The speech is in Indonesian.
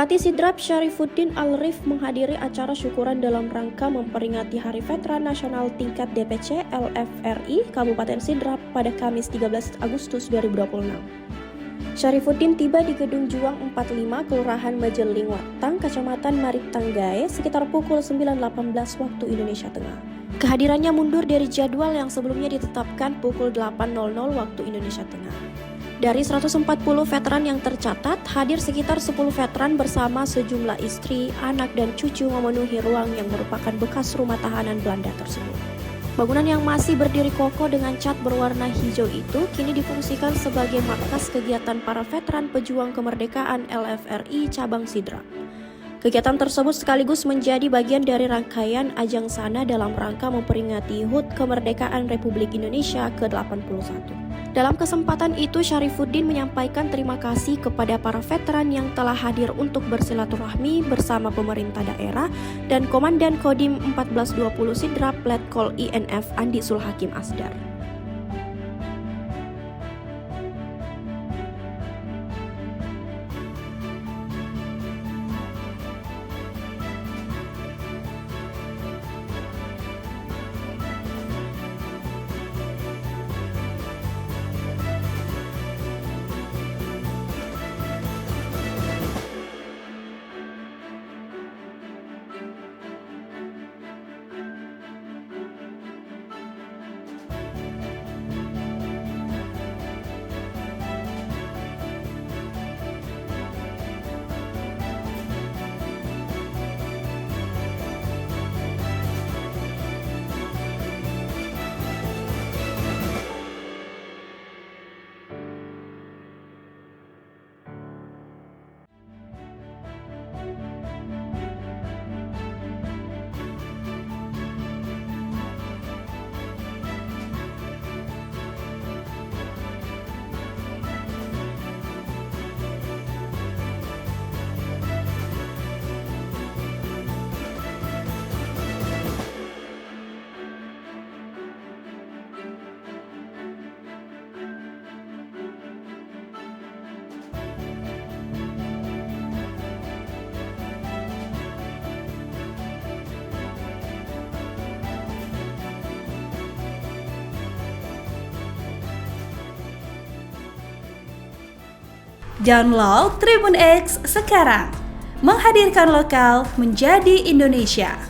Bupati Sidrap Syarifuddin Al-Rif menghadiri acara syukuran dalam rangka memperingati Hari Veteran Nasional tingkat DPC LFRI Kabupaten Sidrap pada Kamis 13 Agustus 2026. Syarifuddin tiba di Gedung Juang 45 Kelurahan Majeling Watang, Kecamatan Maritanggae sekitar pukul 9.18 waktu Indonesia Tengah. Kehadirannya mundur dari jadwal yang sebelumnya ditetapkan pukul 8.00 waktu Indonesia Tengah. Dari 140 veteran yang tercatat, hadir sekitar 10 veteran bersama sejumlah istri, anak, dan cucu memenuhi ruang yang merupakan bekas rumah tahanan Belanda tersebut. Bangunan yang masih berdiri kokoh dengan cat berwarna hijau itu kini difungsikan sebagai markas kegiatan para veteran pejuang kemerdekaan LFRI Cabang Sidrap. Kegiatan tersebut sekaligus menjadi bagian dari rangkaian ajang sana dalam rangka memperingati HUT Kemerdekaan Republik Indonesia ke-81. Dalam kesempatan itu, Syarifuddin menyampaikan terima kasih kepada para veteran yang telah hadir untuk bersilaturahmi bersama pemerintah daerah dan Komandan Kodim 1420 Sidrap Letkol INF Andi Sulhakim Asdar. Download Tribun X sekarang, menghadirkan lokal menjadi Indonesia.